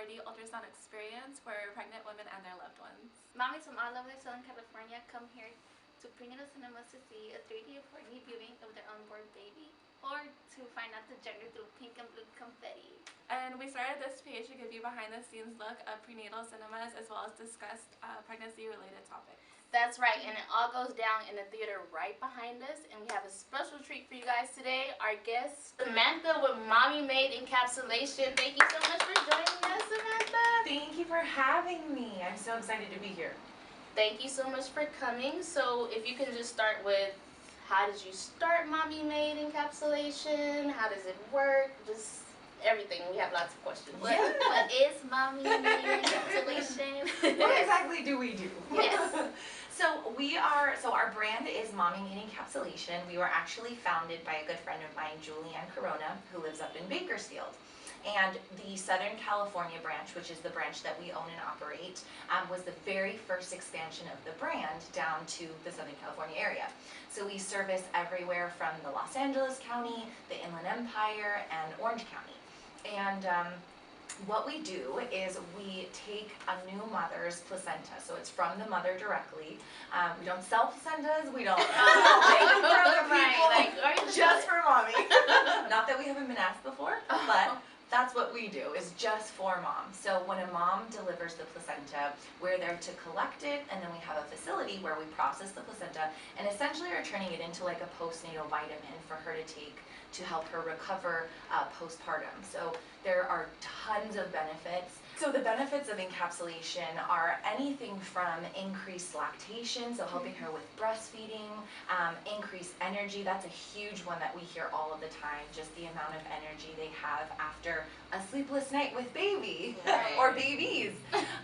4D ultrasound experience for pregnant women and their loved ones. Mommies from all over Southern California come here to Prenatal cinemas to see a 3D or 4D viewing of their unborn baby, or to find out the gender through pink and blue confetti. And we started this page to give you behind the scenes look of prenatal cinemas as well as discussed pregnancy related topics. That's right, and it all goes down in the theater right behind us, and we have a special treat for you guys today. Our guest, Samantha with Mommy Made Encapsulation. Thank you so much for joining us, Samantha. Thank you for having me. I'm so excited to be here. Thank you so much for coming. So if you can just start with, how did you start Mommy Made Encapsulation? How does it work? Just everything. We have lots of questions. What is Mommy Made Encapsulation? What exactly do we do? Yes. So our brand is Mommy Made Encapsulation. We were actually founded by a good friend of mine, Julianne Corona, who lives up in Bakersfield. And the Southern California branch, which is the branch that we own and operate, was the very first expansion of the brand down to the Southern California area. So we service everywhere from the Los Angeles County, the Inland Empire, and Orange County. And what we do is we take a new mother's placenta, so it's from the mother directly. We don't sell placentas, we don't make them for other people, just for mommy. Not that we haven't been asked before, but that's what we do, is just for mom. So when a mom delivers the placenta, we're there to collect it, and then we have a facility where we process the placenta and essentially are turning it into like a postnatal vitamin for her to take to help her recover postpartum. So there are tons of benefits. So the benefits of encapsulation are anything from increased lactation, so helping her with breastfeeding, increased energy. That's a huge one that we hear all of the time, just the amount of energy they have after a sleepless night with baby or babies.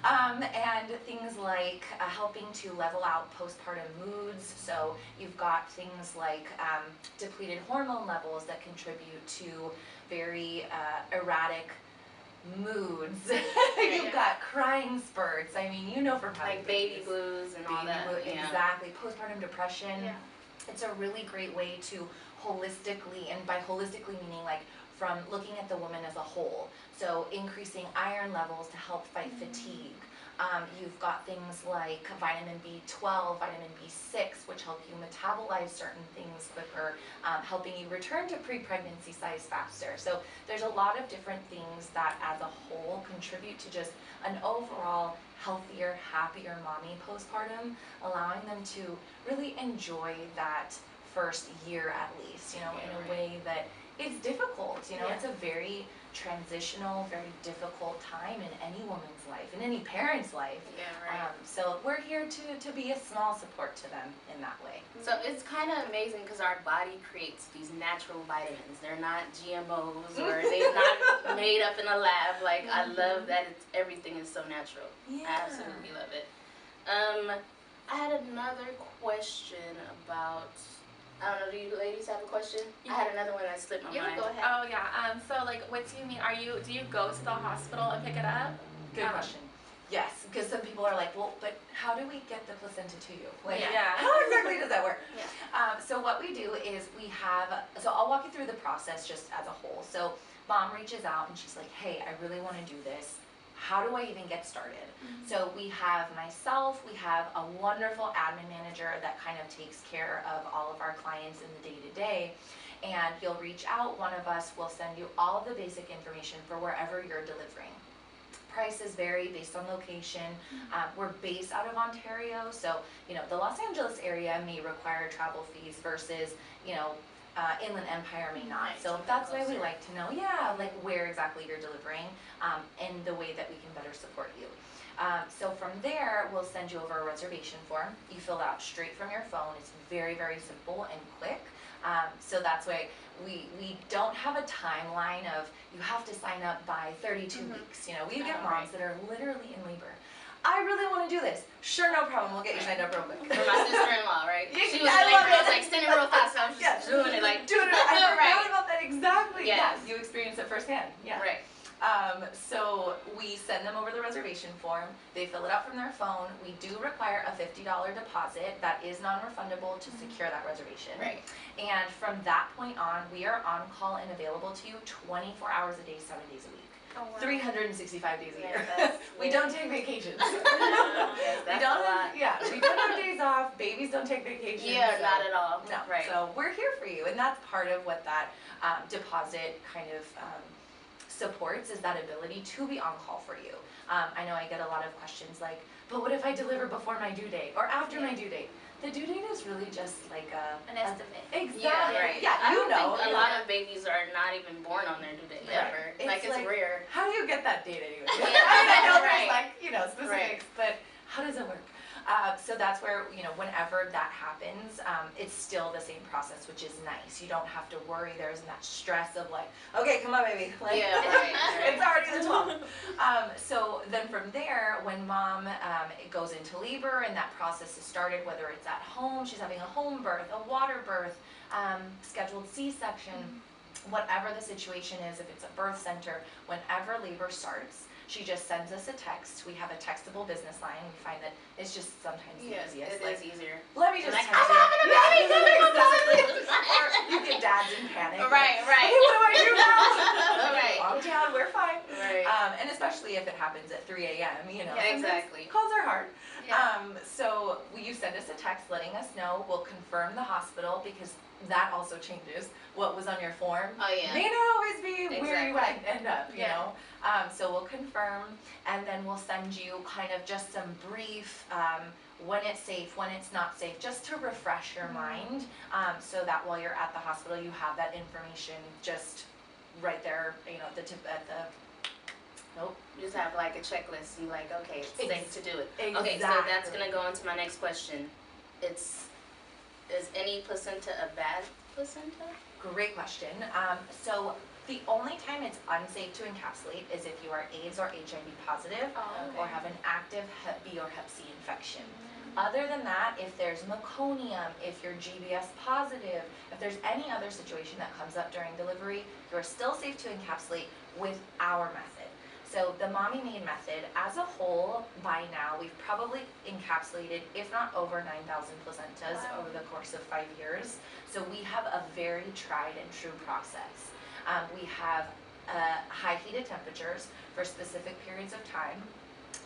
And things like helping to level out postpartum moods. So you've got things like depleted hormone levels that contribute to very erratic moods. You've got crying spurts. I mean, you know, from having like baby blues and all that. Exactly. Postpartum depression. Yeah. It's a really great way to holistically, and by holistically meaning like from looking at the woman as a whole. So increasing iron levels to help fight fatigue. You've got things like vitamin B12, vitamin B6, which help you metabolize certain things quicker, helping you return to pre-pregnancy size faster. So there's a lot of different things that as a whole contribute to just an overall healthier, happier mommy postpartum, allowing them to really enjoy that first year at least, you know, in a way that it's difficult, you know, it's a very transitional, very difficult time in any woman's life, in any parent's life. So we're here to be a small support to them in that way. So it's kind of amazing because our body creates these natural vitamins. They're not GMOs or they're not made up in a lab. Like, I love that everything is so natural. I absolutely love it. I had another question about, I don't know, do you ladies have a question? I had another one that slipped my mind. Go ahead. Oh yeah, so like what do you mean, do you go to the hospital and pick it up? Good question. Yes, because some people are like, well, but how do we get the placenta to you? Like, how exactly does that work? So what we do is we have, so I'll walk you through the process just as a whole. So mom reaches out and she's like, hey, I really want to do this. How do I even get started? So we have myself, we have a wonderful admin manager that kind of takes care of all of our clients in the day-to-day, and you'll reach out, one of us will send you all of the basic information for wherever you're delivering. Prices vary based on location. We're based out of Ontario, so you know the Los Angeles area may require travel fees versus Inland Empire may not. So that's why we like to know, like where exactly you're delivering and the way that we can better support you. So from there, we'll send you over a reservation form. You fill out straight from your phone. It's very, very simple and quick. So that's why we don't have a timeline of you have to sign up by 32 weeks. You know, we get moms that are literally in labor. I really want to do this. Sure, no problem. We'll get you signed up real quick. For my sister-in-law, right? She was like sending real fast. So I was just doing it like. I forgot about that exactly. Yes, you experienced it firsthand. Yeah. Right. So we send them over the reservation form. They fill it out from their phone. We do require a $50 deposit that is non-refundable to secure that reservation. Right. And from that point on, we are on call and available to you 24 hours a day, 7 days a week. Oh, wow. 365 days a year. Yeah, We don't take vacations. Yes, that's a lot. We don't have days off. Babies don't take vacations. Yeah, so, not at all. No, Right. so we're here for you, and that's part of what that deposit kind of supports, is that ability to be on call for you. I know I get a lot of questions like, but what if I deliver before my due date or after my due date? The due date is really just like an estimate. Exactly. Yeah, right. Yeah, I don't know. think a lot of babies are not even born on their due date ever. It's Like, it's rare. How do you get that date anyway? Yeah. I know there's Right. like, specifics, but how does it work? So that's where, whenever that happens, it's still the same process, which is nice. You don't have to worry. There isn't that stress of like, okay, come on, baby. Like, Yeah, right. it's already the 12th. So then from there, when mom goes into labor and that process is started, whether it's at home, she's having a home birth, a water birth, scheduled C-section, whatever the situation is, if it's a birth center, whenever labor starts, she just sends us a text. We have a textable business line. We find that it's just sometimes the easiest. It is easier. Let me just Like, text you. Or you get dads in panic. Right, right. Hey, what do I do now? Right. Calm down, we're fine. Right. And especially if it happens at 3 a.m., Yeah, sometimes exactly. calls are hard. Yeah. So you send us a text letting us know. We'll confirm the hospital, because that also changes what was on your form. Oh, yeah. May not always be where you end up, you Yeah. know. So we'll confirm, and then we'll send you kind of just some brief, when it's safe, when it's not safe, just to refresh your mind, so that while you're at the hospital, you have that information just right there, at the tip, nope. You just have like a checklist. You like, okay, it's safe to do it. Exactly. Okay, so that's gonna go into my next question. Is any placenta a bad placenta? Great question. So the only time it's unsafe to encapsulate is if you are AIDS or HIV positive, Oh, or have an active Hep B or Hep C infection. Other than that, if there's meconium, if you're GBS positive, if there's any other situation that comes up during delivery, you're still safe to encapsulate with our method. So the Mommy Made method, as a whole, by now, we've probably encapsulated, if not over 9,000 placentas over the course of 5 years. So we have a very tried and true process. We have high heated temperatures for specific periods of time.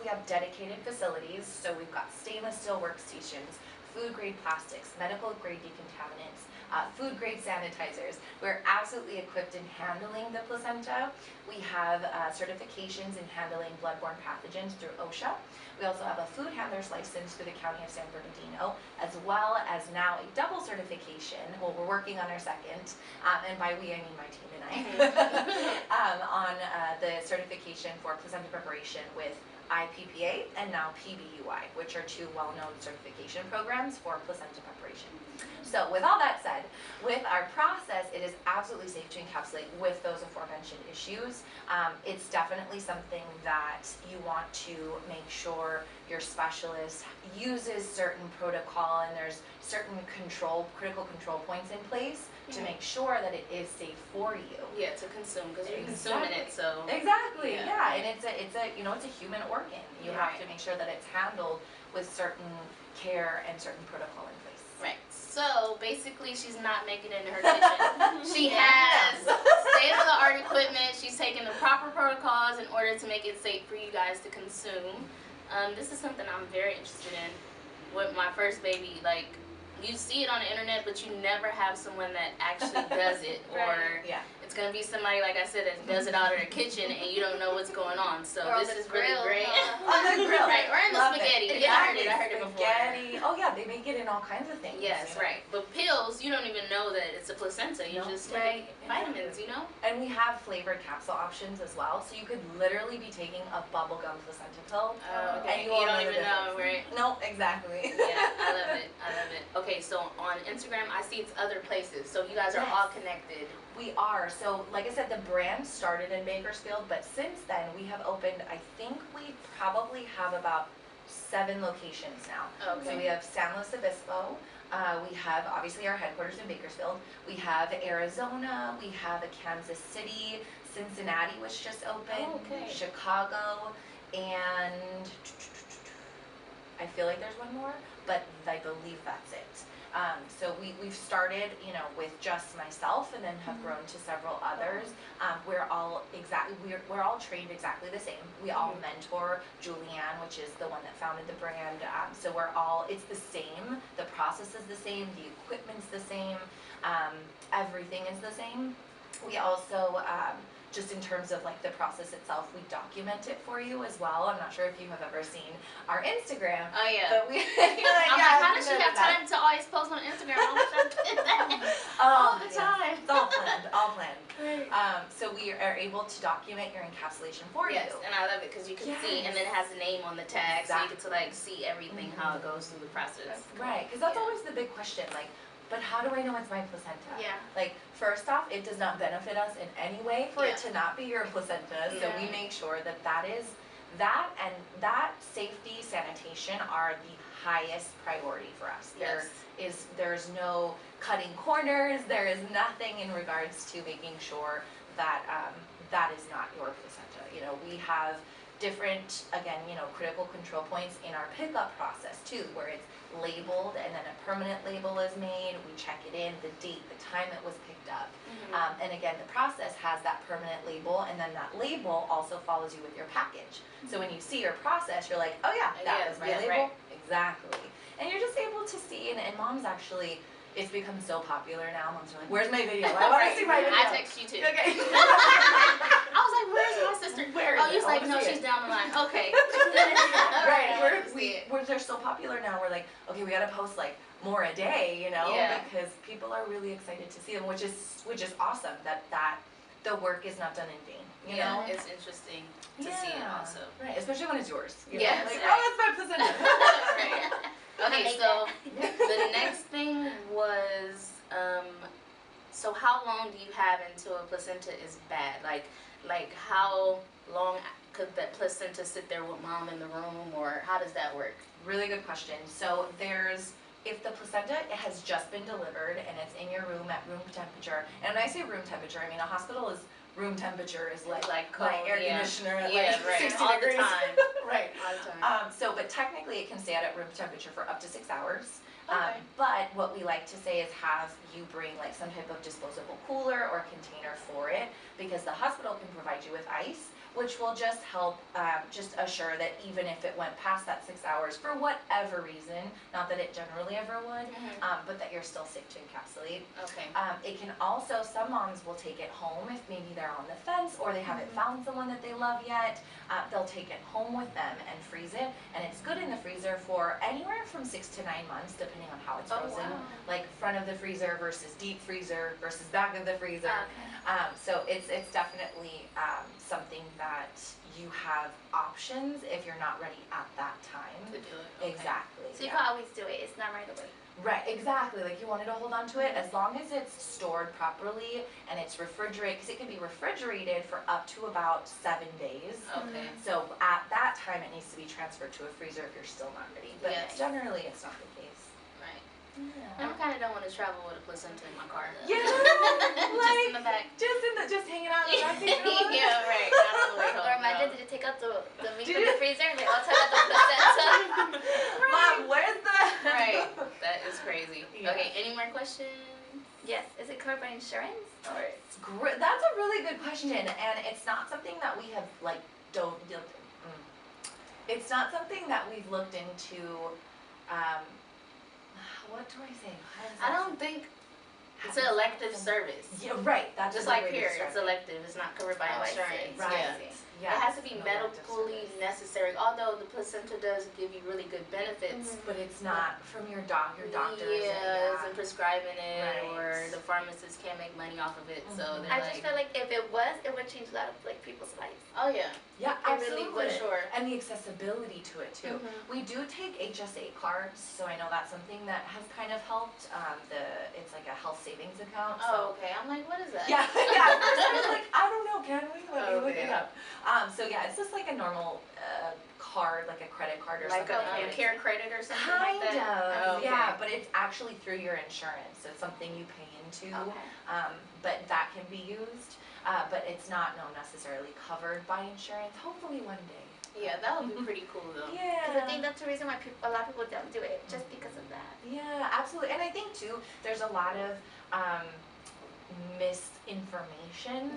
We have dedicated facilities, so we've got stainless steel workstations, food grade plastics, medical grade decontaminants, food grade sanitizers. We're absolutely equipped in handling the placenta. We have certifications in handling bloodborne pathogens through OSHA. We also have a food handler's license through the County of San Bernardino, as well as now a double certification. Well, we're working on our second, and by we I mean my team and I, on the certification for placenta preparation with IPPA and now PBUI, which are two well-known certification programs for placenta preparation. So with all that said, with our process, it is absolutely safe to encapsulate with those aforementioned issues. It's definitely something that you want to make sure your specialist uses certain protocol, and there's certain critical control points in place to make sure that it is safe for you. Yeah, to consume, because you're consuming it, so. Exactly, Yeah. yeah, and it's a human organ. You have to make sure that it's handled with certain care and certain protocol in place. Right. So basically, she's not making it in her kitchen. She has state-of-the-art equipment. She's taking the proper protocols in order to make it safe for you guys to consume. This is something I'm very interested in with my first baby. Like, you see it on the internet, but you never have someone that actually does it, or it's gonna be somebody, like I said, that does it out of their kitchen, and you don't know what's going on. So or this is really great. On the grill, right? Or in the Love spaghetti. It. Yeah, I heard it before. Spaghetti. Oh yeah, they make it in all kinds of things. Yes, right. But pills, you don't even know that it's a placenta. You just take vitamins, you know? And we have flavored capsule options as well, so you could literally be taking a bubblegum placenta pill. Okay. And you don't know even know, right? No, exactly. Yeah, I love it. I love it. Okay, so on Instagram, I see it's other places. So you guys are all connected. We are. So like I said, the brand started in Bakersfield, but since then we have opened, I think we probably have about 7 locations now. Okay. So we have San Luis Obispo, we have obviously our headquarters in Bakersfield, we have Arizona, we have a Kansas City, Cincinnati, which just opened, Chicago, and I feel like there's one more, but I believe that's it. So we've started, you know, with just myself, and then have grown to several others. We're all trained exactly the same. We all mentor Julianne, which is the one that founded the brand. So it's the same. The process is the same. The equipment's the same. Everything is the same. We also, just in terms of like the process itself, we document it for you as well. I'm not sure if you have ever seen our Instagram. Oh yeah. But I'm like, how does she have time to always post on Instagram all the time? All the time. It's all planned, all planned. Right. So we are able to document your encapsulation for you. Yes, and I love it because you can see, and then it has a name on the tag, so you get to like see everything, how it goes through the process. Right, because that's always the big question, like, but how do I know it's my placenta? Yeah. Like, first off, it does not benefit us in any way for it to not be your placenta, so we make sure that and that safety, sanitation are the highest priority for us. There's no cutting corners, there is nothing in regards to making sure that that is not your placenta. You know, we have different, again, you know, critical control points in our pickup process too, where it's labeled and then a permanent label is made. We check it in, the date, the time it was picked up. And again, the process has that permanent label, and then that label also follows you with your package. So when you see your process, you're like, oh yeah, that was my label. Right. Exactly. And you're just able to see, and moms actually, it's become so popular now. Moms are like, where's my video? I want to see my video. I text you too. Okay. I was like, where's my sister? Where is oh, you're like, no, she's down the line. Okay. Right. They're so popular now. We're like, okay, we gotta post like more a day, you know, because people are really excited to see them, which is awesome. That the work is not done in vain. You know, it's interesting to see it also. Right, especially when it's yours. You know? Like, oh, that's my placenta. Right. Okay, so the next thing was, so how long do you have until a placenta is bad? Like how long could that placenta sit there with mom in the room, or how does that work? Really good question. So if the placenta has just been delivered and it's in your room at room temperature, and when I say room temperature, I mean a hospital is room temperature is like cold, my air conditioner at like 60 all degrees. The time. Right. All the time. But technically it can stay at room temperature for up to 6 hours. Okay. But what we like to say is have you bring like some type of disposable cooler or container for it, because the hospital can provide you with ice, which will just help just assure that even if it went past that 6 hours for whatever reason, not that it generally ever would, but that you're still safe to encapsulate. Okay. It can also, some moms will take it home if maybe they're on the fence or they haven't found someone that they love yet. They'll take it home with them and freeze it, and it's good in the freezer for anywhere from 6 to 9 months, depending on how it's frozen. Wow. Like front of the freezer versus deep freezer versus back of the freezer. Okay. So it's definitely something that you have options if you're not ready at that time. To do it. Okay. Exactly. So you can always do it. It's not right away. Right, exactly. Like you wanted to hold on to it as long as it's stored properly and it's refrigerated, because it can be refrigerated for up to about 7 days. Okay. So at that time, it needs to be transferred to a freezer if you're still not ready. But generally, it's not the case. Right. Yeah. I kind of don't want to travel with a placenta in my car. Yeah, just in the back. Just hanging out in the back seat. Yeah, right. Not on the way home. Or imagine, did you take out the meat from the freezer and they all took out the placenta? Mom, where's the... Right. That is crazy. Yeah. Okay, any more questions? Yes. Is it covered by insurance? Or That's a really good question, and it's not something that we have it's not something that we've looked into. What do I say? I don't think it's an elective service. Yeah, right. That's just like here, it's elective. It's not covered by insurance. Right. Yeah. It has to be medically necessary. Although the placenta does give you really good benefits, but it's not from your doctor. Yeah, isn't prescribing it, or the pharmacist can't make money off of it. So I just feel like if it was, it would change a lot of like people's lives. Oh yeah. Yeah, absolutely. Really would. Sure. And the accessibility to it too. We do take HSA cards, so I know that's something that has kind of helped. It's like a health savings account. Oh, okay. I'm like, what is that? Yeah, yeah. I was like, I don't know. Can we? Let me look it up. So yeah, it's just like a normal card, like a credit card or like something. Like a care credit or something kind like that? of, yeah, but it's actually through your insurance. So it's something you pay into, but that can be used. But it's not necessarily covered by insurance. Hopefully one day. Yeah, that would be pretty cool though. Yeah. Because I think that's the reason why a lot of people don't do it, just because of that. Yeah, absolutely. And I think too, there's a lot of misinformation,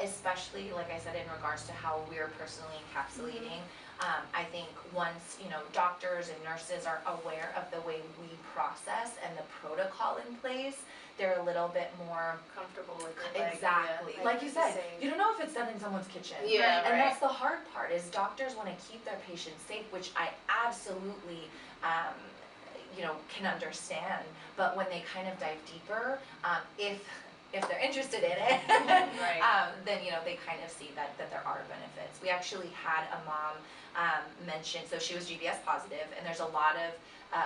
especially like I said in regards to how we're personally encapsulating. I think once doctors and nurses are aware of the way we process and the protocol in place, they're a little bit more comfortable with it. Exactly. Like you said, you don't know if it's done in someone's kitchen. Yeah, and that's the hard part is doctors want to keep their patients safe, which I absolutely can understand. But when they kind of dive deeper, if they're interested in it, then they kind of see that there are benefits. We actually had a mom mention, so she was GBS positive, and there's a lot of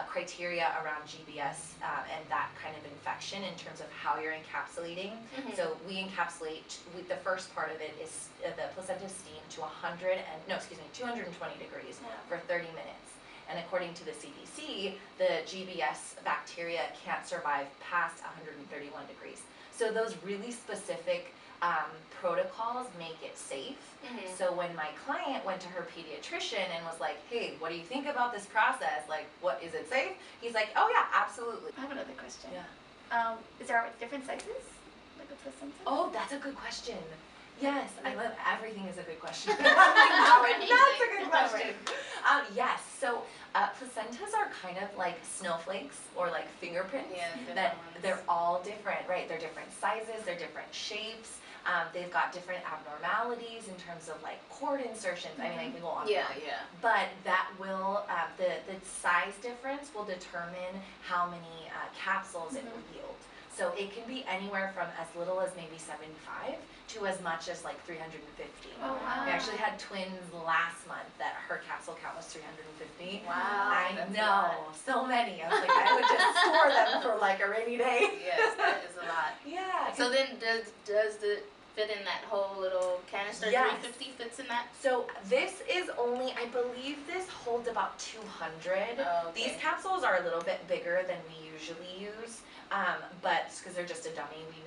criteria around GBS and that kind of infection in terms of how you're encapsulating. So we encapsulate, the first part of it is the placenta steam to 220 degrees for 30 minutes. And according to the CDC, the GBS bacteria can't survive past 131 degrees. So those really specific protocols make it safe. So when my client went to her pediatrician and was like, hey, what do you think about this process? Like, what, is it safe? He's like, oh yeah, absolutely. I have another question. Yeah. Is there different sizes? Like a placenta? Oh, that's a good question. Yes, I love everything is a good question. That's a good question. Yes, so placentas are kind of like snowflakes or like fingerprints. That they're all different, right? They're different sizes, they're different shapes. They've got different abnormalities in terms of like cord insertions. I mean, I can go on. But that will the size difference will determine how many capsules it will yield. So it can be anywhere from as little as maybe 75 to as much as like 350. Oh, wow. We actually had twins last month that her capsule count was 350. Wow. I know, so many. I was like, I would just store them for like a rainy day. Yes, that is a lot. Yeah. So then does the fit in that whole little canister? 350 fits in that? So this is only, I believe this holds about 200. Oh, okay. These capsules are a little bit bigger than we usually use. But because they're just a dummy, we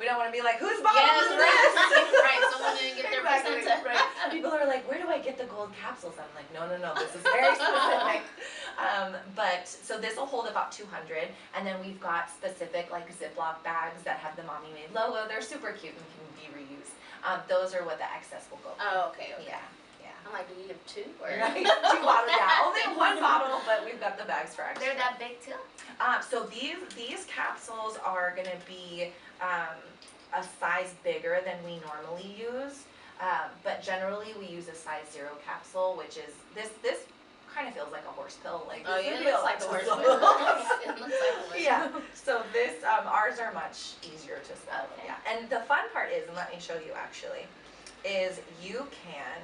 don't want to be like, whose bottle is this? Right, someone didn't get their placenta. Right. People are like, where do I get the gold capsules? I'm like, no, this is very specific. But so this will hold about 200, and then we've got specific like Ziploc bags that have the Mommy Made logo. They're super cute and can be reused. Those are what the excess will go for. Oh, okay. Yeah. I'm like, do you have two? Or? Right. 2 bottles, only 1 bottle, but we've got the bags for extra. They're that big too? So these capsules are going to be a size bigger than we normally use, but generally we use a size 0 capsule, which is this kind of feels like a horse pill. Like it looks like a horse pill. It looks like a horse pill. Yeah. So this ours are much easier to swallow. Okay. Yeah. And the fun part is, and let me show you actually, is you can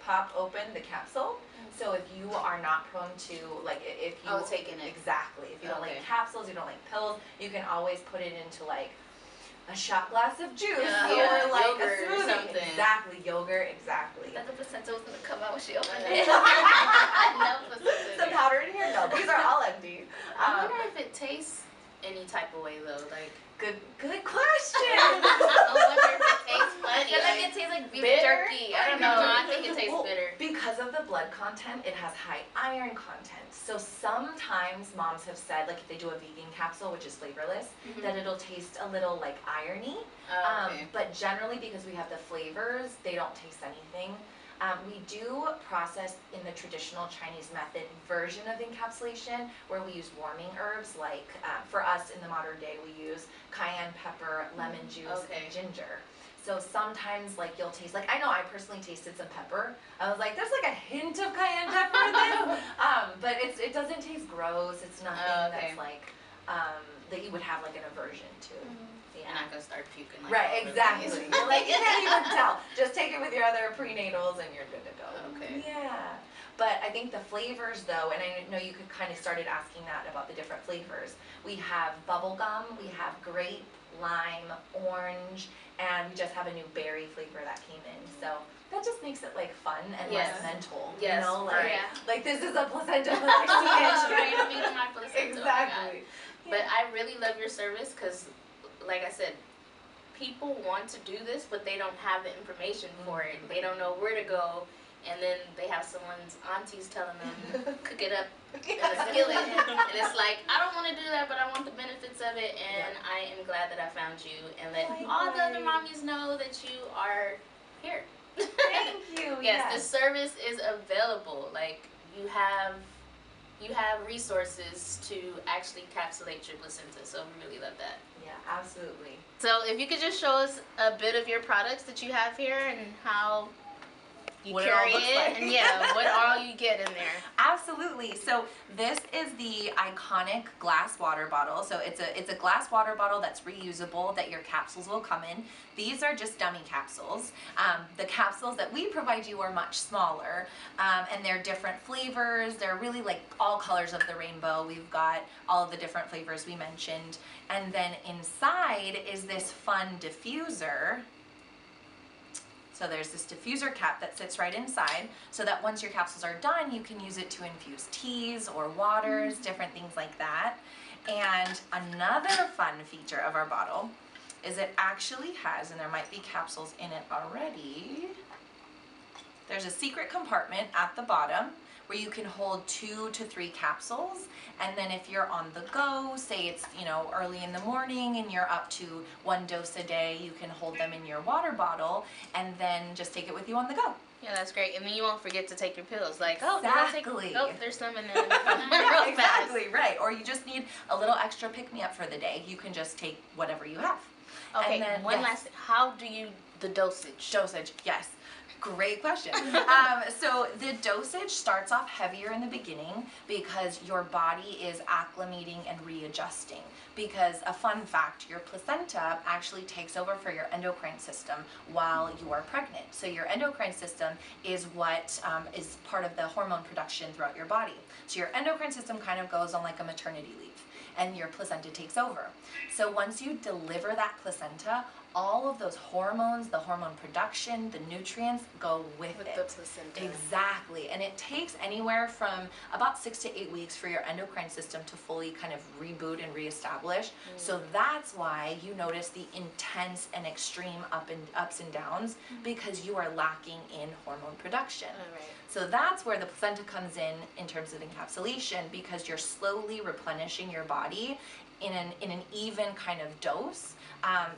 pop open the capsule. So if you are not prone to, like, if you... taking it. Exactly. If you don't like capsules, you don't like pills, you can always put it into, like, a shot glass of juice or, like, yogurt a smoothie. Or something. Exactly. Yogurt, exactly. That the placenta was going to come out when she opened it. No placenta. The powder in here? No, these are all empty. I wonder if it tastes any type of way, though. Like, Good question. I wonder if it tastes I funny. feel like it tastes like beef bitter? jerky. I don't know. I think it tastes bitter. Because of the blood content, it has high iron content. So sometimes moms have said, like if they do a vegan capsule, which is flavorless, that it'll taste a little like irony. Okay. But generally, because we have the flavors, they don't taste anything. We do process in the traditional Chinese method version of encapsulation where we use warming herbs like, for us in the modern day, we use cayenne pepper, lemon juice, and ginger. So sometimes like you'll taste, like I know I personally tasted some pepper. I was like, there's like a hint of cayenne pepper in this. But it doesn't taste gross. It's nothing that's like, that you would have like an aversion to. You're not gonna start puking. Like, right, exactly. You're like, you can't even tell. Just take it with your other prenatals and you're good to go. Okay. Yeah. But I think the flavors though, and I know you could kind of started asking that about the different flavors. We have bubble gum, we have grape, lime, orange, and we just have a new berry flavor that came in. So that just makes it like fun and less mental. Yes, you know, like, right. like this is a placenta, but I see it. Right, I'm eating my placenta. Exactly. But I really love your service because, like I said, people want to do this, but they don't have the information for it. They don't know where to go. and then they have someone's aunties telling them cook it up in a skillet, and it's like, I don't want to do that, but I want the benefits of it, and I am glad that I found you, and let all the other mommies know that you are here. Thank you. Yes, this service is available. Like, you have resources to actually encapsulate your placenta, so we really love that. Yeah, absolutely. So if you could just show us a bit of your products that you have here and how you What carry it all looks like. and yeah, what all you get in there. Absolutely. So this is the iconic glass water bottle. So it's a glass water bottle that's reusable that your capsules will come in. These are just dummy capsules. The capsules that we provide you are much smaller, and they're different flavors. They're really like all colors of the rainbow. We've got all of the different flavors we mentioned. And then inside is this fun diffuser. So there's this diffuser cap that sits right inside, so that once your capsules are done, you can use it to infuse teas or waters, different things like that. And another fun feature of our bottle is it actually has, and there might be capsules in it already, there's a secret compartment at the bottom where you can hold 2 to 3 capsules, and then if you're on the go, say it's, you know, early in the morning and you're up to 1 dose a day, you can hold them in your water bottle and then just take it with you on the go. Yeah, that's great. And then you won't forget to take your pills. Like, Exactly. oh, there's some in there. Real Exactly, right. Or you just need a little extra pick-me-up for the day. You can just take whatever you have. Okay, And then, one last thing. How do you, the dosage? Dosage, yes. Great question. So the dosage starts off heavier in the beginning because your body is acclimating and readjusting. Because a fun fact, your placenta actually takes over for your endocrine system while you are pregnant. So your endocrine system is what is part of the hormone production throughout your body. So your endocrine system kind of goes on like a maternity leave, and your placenta takes over. So once you deliver that placenta, all of those hormones, the hormone production, the nutrients go with it. The placenta. Exactly. And it takes anywhere from about 6 to 8 weeks for your endocrine system to fully kind of reboot and reestablish. So that's why you notice the intense and extreme ups and downs, because you are lacking in hormone production. All right. So that's where the placenta comes in terms of encapsulation, because you're slowly replenishing your body in an even kind of dose,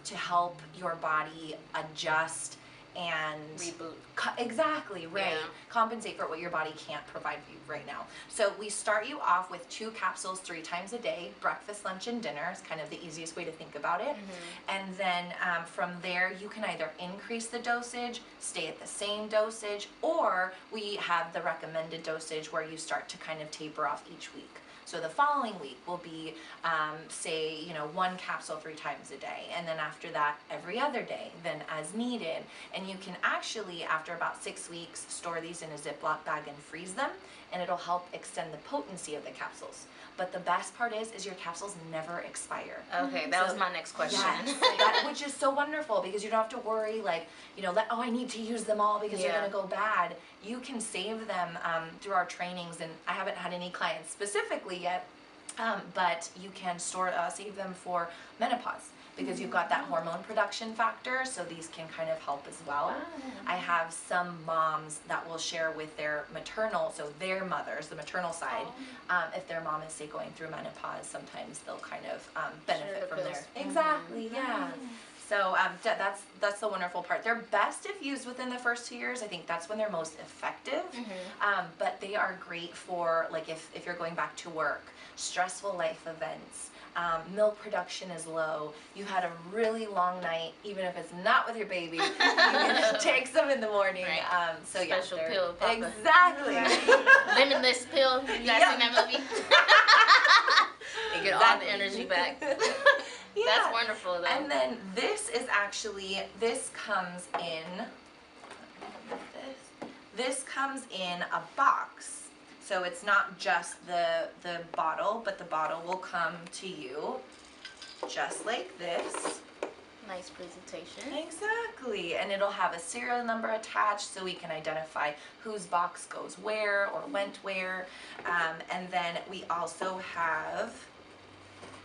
to help your body adjust and Reboot. Exactly, right. Yeah. Compensate for what your body can't provide for you right now. So we start you off with 2 capsules 3 times a day, breakfast, lunch, and dinner is kind of the easiest way to think about it. And then from there, you can either increase the dosage, stay at the same dosage, or we have the recommended dosage where you start to kind of taper off each week. So the following week will be, say, 1 capsule 3 times a day, and then after that, every other day, then as needed. And you can actually, after about 6 weeks, store these in a Ziploc bag and freeze them, and it'll help extend the potency of the capsules. But the best part is your capsules never expire. Okay, that was my next question. Yes, which is so wonderful, because you don't have to worry, like, I need to use them all because they're going to go bad. You can save them through our trainings, and I haven't had any clients specifically yet, but you can save them for menopause, because you've got that hormone production factor, so these can kind of help as well. I have some moms that will share with their maternal, so their mothers, the maternal side, if their mom is, say, going through menopause, sometimes they'll kind of benefit from there. Exactly, yeah. So that's the wonderful part. They're best if used within the first 2 years. I think that's when they're most effective. But they are great for, like, if you're going back to work, stressful life events, milk production is low, you had a really long night, even if it's not with your baby, you can take some in the morning. Right. So Special pill, Papa. Exactly. Limitless pill. You guys seen that movie? You get all the energy back. That's wonderful, though. And then this comes in a box. So it's not just the bottle, but the bottle will come to you just like this. Nice presentation. Exactly. And it'll have a serial number attached, so we can identify whose box goes where or went where. And then we also have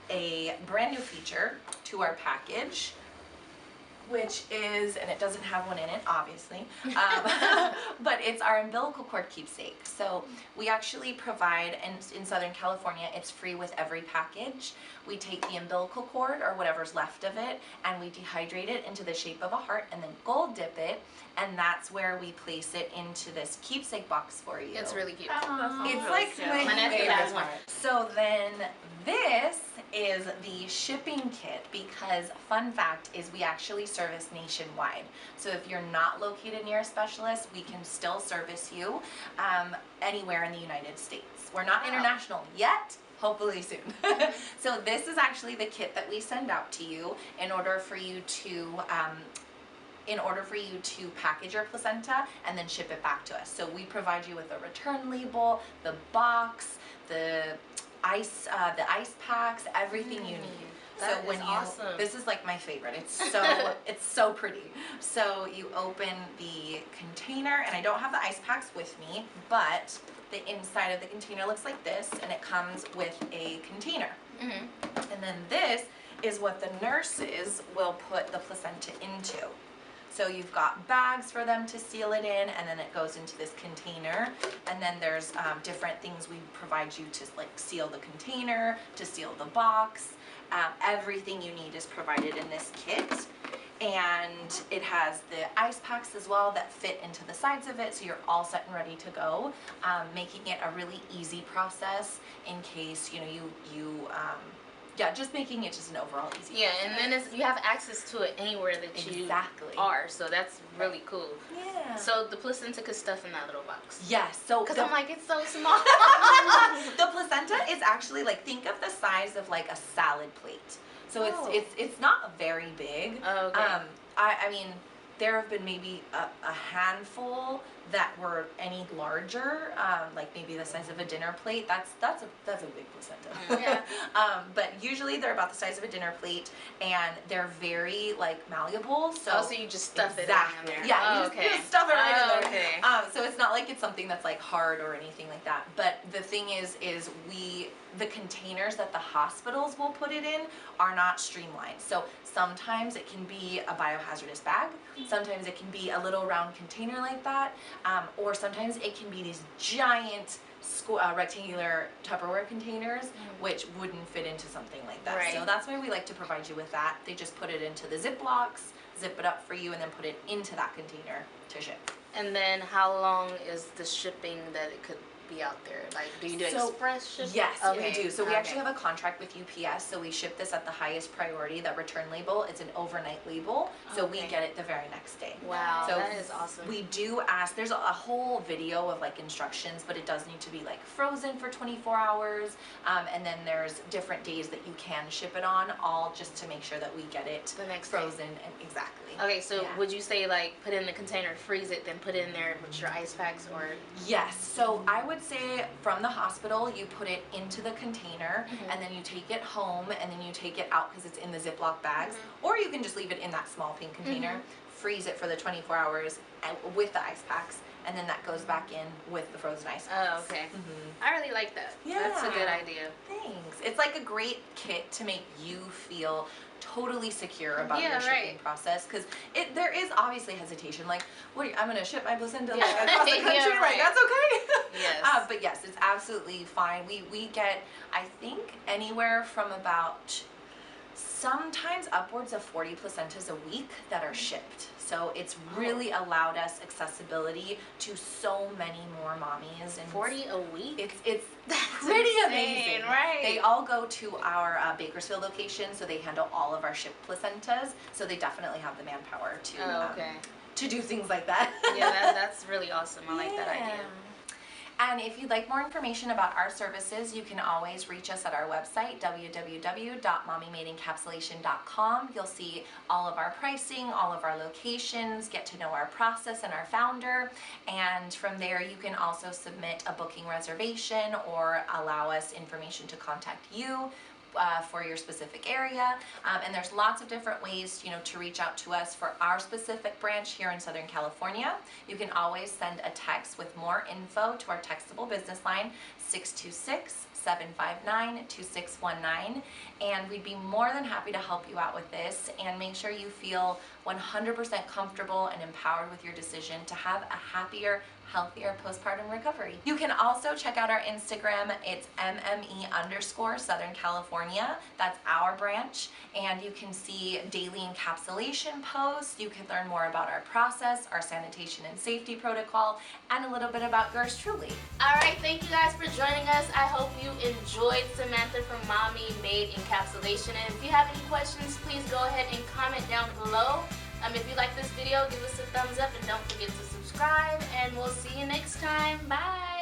a brand new feature to our package. which is, and it doesn't have one in it, obviously, but it's our umbilical cord keepsake. So we actually provide, and in Southern California, it's free with every package. We take the umbilical cord, or whatever's left of it, and we dehydrate it into the shape of a heart, and then gold dip it, and that's where we place it into this keepsake box for you. It's really cute. It's like my My nephew favorite has one. part. So then this is the shipping kit, because fun fact is we actually service nationwide. So if you're not located near a specialist, we can still service you anywhere in the United States. We're not international yet. Hopefully soon. So this is actually the kit that we send out to you in order for you to package your placenta and then ship it back to us. So we provide you with a return label, the box, the ice packs, everything you need. That is awesome. This is like my favorite. It's so pretty. So you open the container, and I don't have the ice packs with me, but the inside of the container looks like this, and it comes with a container. And then this is what the nurses will put the placenta into. So you've got bags for them to seal it in, and then it goes into this container. And then there's different things we provide you to like seal the container, to seal the box. Everything you need is provided in this kit. And it has the ice packs as well that fit into the sides of it, so you're all set and ready to go, making it a really easy process in case just making it just an overall easy process. And then you have access to it anywhere that you are, so that's really cool. Yeah. So the placenta could stuff in that little box. Yes. So Because I'm like, it's so small. the placenta is actually like, think of the size of like a salad plate. So it's not very big. Oh, okay. I mean, there have been maybe a handful that were any larger, like maybe the size of a dinner plate. That's a big placenta. But usually they're about the size of a dinner plate, and they're very like malleable. So you just stuff it in there. Yeah, you just stuff it right in there. Okay. So it's not like it's something that's like hard or anything like that. But the thing is the containers that the hospitals will put it in are not streamlined. So sometimes it can be a biohazardous bag, sometimes it can be a little round container like that, or sometimes it can be these giant rectangular Tupperware containers, which wouldn't fit into something like that. Right. So that's why we like to provide you with that. They just put it into the Ziplocs, zip it up for you, and then put it into that container to ship. And then how long is the shipping that it could be out there? Like, do you do express shipping? Yes, okay. we do. So we actually have a contract with UPS, so we ship this at the highest priority. That return label, it's an overnight label, so we get it the very next day. Wow, so that is awesome. We do ask, there's a whole video of like instructions, but it does need to be like frozen for 24 hours, and then there's different days that you can ship it on, all just to make sure that we get it the next frozen and exactly. Okay, so would you say like put in the container, freeze it, then put it in there with your ice packs, or? Yes, so I would say from the hospital you put it into the container, and then you take it home, and then you take it out because it's in the Ziploc bags, or you can just leave it in that small pink container, freeze it for the 24 hours with the ice packs, and then that goes back in with the frozen ice packs. Oh, okay. I really like that. Yeah. That's a good idea. Thanks. It's like a great kit to make you feel totally secure about your shipping process, because there is obviously hesitation, like, I'm going to ship my placenta like across the country, like, that's okay. Yes. But yes, it's absolutely fine. We get, I think, anywhere from about sometimes upwards of 40 placentas a week that are shipped. So it's really allowed us accessibility to so many more mommies. And 40 a week? It's pretty insane, amazing. right? They all go to our Bakersfield location, so they handle all of our shipped placentas. So they definitely have the manpower to do things like that. Yeah, that's really awesome. I like that idea. And if you'd like more information about our services, you can always reach us at our website, www.mommymadeencapsulation.com. You'll see all of our pricing, all of our locations, get to know our process and our founder. And from there, you can also submit a booking reservation or allow us information to contact you. for your specific area, and there's lots of different ways, to reach out to us for our specific branch here in Southern California. You can always send a text with more info to our textable business line, 626-759-2619, and we'd be more than happy to help you out with this and make sure you feel 100% comfortable and empowered with your decision to have a happier, healthier postpartum recovery. You can also check out our Instagram. It's MME_Southern California. That's our branch. And you can see daily encapsulation posts. You can learn more about our process, our sanitation and safety protocol, and a little bit about yours truly. All right, thank you guys for joining us. I hope you enjoyed Samantha from Mommy Made Encapsulation. And if you have any questions, please go ahead and comment down below. If you like this video, give us a thumbs up and don't forget to subscribe, and we'll see you next time. Bye.